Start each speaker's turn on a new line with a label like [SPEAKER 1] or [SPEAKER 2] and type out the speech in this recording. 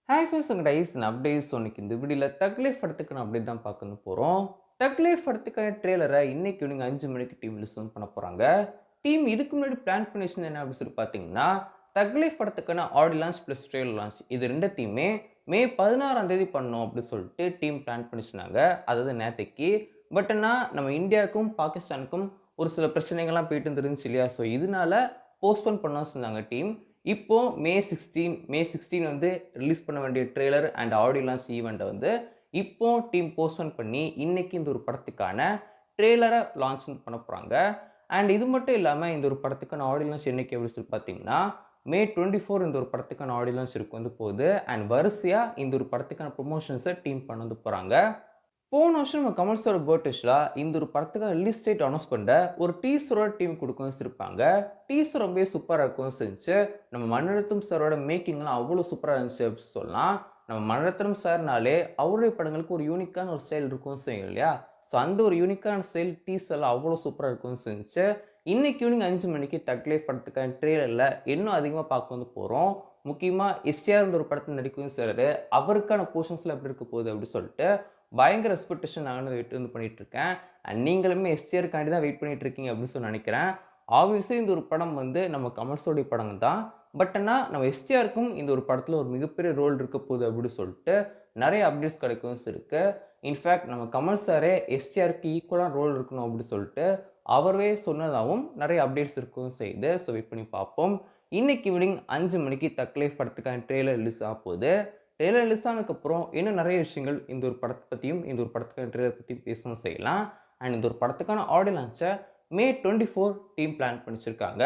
[SPEAKER 1] Hi friends உங்கள் dies updates இன்னைக்கு இந்த வீடியோவில் தக் லைஃப் படத்துக்கு நான் அப்டேட் தான் பார்க்க போகிறோம். தக் லைஃப் படத்துக்கான ட்ரெய்லரை இன்னைக்கு ஈவினிங் 5 மணிக்கு டீம் ரிலீஸ் பண்ண போகிறாங்க. டீம் இதுக்கு முன்னாடி பிளான் பண்ணி வச்சிருந்தது என்ன அப்படின்னு சொல்லி பார்த்தீங்கன்னா, தக் லைஃப் படத்துக்கான audio launch plus trailer launch இது ரெண்டுத்தையுமே மே 16ஆம் தேதி பண்ணணும் அப்படின்னு சொல்லிட்டு டீம் பிளான் பண்ணி சொன்னாங்க. அதாவது நேத்தைக்கு. பட் ஆனால் நம்ம இந்தியாவுக்கும் பாகிஸ்தானுக்கும் ஒரு சில பிரச்சனைகள்லாம் போயிட்டு இருந்துருந்துச்சு இல்லையா? ஸோ இதனால போஸ்ட்போன் பண்ண சொன்னாங்க டீம். இப்போ மே 16 வந்து ரிலீஸ் பண்ண வேண்டிய ட்ரெய்லர் அண்ட் ஆடியோ லான்ச் ஈவெண்ட்டை வந்து இப்போ டீம் போஸ்ட்போன் பண்ணி இன்னைக்கு இந்த ஒரு படத்துக்கான ட்ரெய்லரை லான்ச் பண்ண போகிறாங்க. அண்ட் இது மட்டும் இல்லாமல் இந்த ஒரு படத்துக்கான ஆடியோ லான்ச் என்னைக்கு அப்படின்னு சொல்லி பார்த்தீங்கன்னா, மே 24 இந்த ஒரு படத்துக்கான ஆடியோ லான்ச் இருக்கு வந்து போகுது. அண்ட் வரிசையாக இந்த ஒரு படத்துக்கான ப்ரொமோஷன்ஸை டீம் பண்ண வந்து போகிறாங்க. போன வருஷம் நம்ம கமல் சாரோட பர்த்டேஸ்ல இந்த ஒரு படத்துக்கான ரிலீஸ் டேட் அனௌன்ஸ் பண்ண ஒரு டீசரோட டீம் கொடுக்கவும் வச்சிருப்பாங்க. டீசர் ரொம்பவே சூப்பராக இருக்கவும் செஞ்சு நம்ம மணிரத்னம் சாரோட மேக்கிங்லாம் அவ்வளோ சூப்பராக இருந்துச்சு அப்படின்னு சொல்லலாம். நம்ம மணிரத்னம் சார்னாலே அவருடைய படங்களுக்கு ஒரு யூனிக்கான ஒரு ஸ்டைல் இருக்கவும் செய்யும் இல்லையா? ஸோ அந்த ஒரு யூனிக்கான ஸ்டைல் டீசர்லாம் அவ்வளோ சூப்பராக இருக்கவும் செஞ்சு இன்னைக்கு ஈவினிங் 5 மணிக்கு தக் லைஃப் படத்துக்கான ட்ரெய்லரில் இன்னும் அதிகமாக பார்க்க வந்து போகிறோம். முக்கியமாக எஸ்டிஆர் ஒரு படத்தில் நடிக்கவும் செய்கிறாரு. அவருக்கான போர்ஷன்ஸ்லாம் எப்படி இருக்க போகுது அப்படின்னு சொல்லிட்டு பயங்கர எக்ஸ்பெக்டேஷன் நானும் வெயிட் வந்து பண்ணிட்டு இருக்கேன். அண்ட் நீங்களுமே எஸ்டிஆருக்காண்டி தான் வெயிட் பண்ணிட்டு இருக்கீங்க அப்படின்னு சொல்லி நினைக்கிறேன். ஆப்வியஸ்லி இந்த ஒரு படம் வந்து நம்ம கமல்ஸோடைய படம் தான். பட் ஆனால் நம்ம எஸ்டிஆருக்கும் இந்த ஒரு படத்தில் ஒரு மிகப்பெரிய ரோல் இருக்க போகுது அப்படின்னு சொல்லிட்டு நிறைய அப்டேட்ஸ் கிடைக்கவும் இருக்கு. இன்ஃபேக்ட் நம்ம கமல் சாரே எஸ்டிஆருக்கு ஈக்குவலான ரோல் இருக்கணும் அப்படின்னு சொல்லிட்டு அவரே சொன்னதாகவும் நிறைய அப்டேட்ஸ் இருக்கவும் செய்யுது. ஸோ வெயிட் பண்ணி பார்ப்போம். இன்னைக்கு ஈவினிங் 5 மணிக்கு தக் லைஃப் படத்துக்கான ட்ரெய்லர் ரிலீஸ் ஆக போகுது. ட்ரெய்லர் ரிலீஸ் ஆனதுக்கப்புறம் இன்னும் நிறைய விஷயங்கள் இந்த ஒரு படத்தை பற்றியும் இந்த ஒரு படத்துக்கான ட்ரெய்லர் பற்றியும் பேசவும் செய்யலாம். அண்ட் இந்த ஒரு படத்துக்கான ஆடியோ லான்ச்சை மே 24 டீம் பிளான் பண்ணிச்சிருக்காங்க.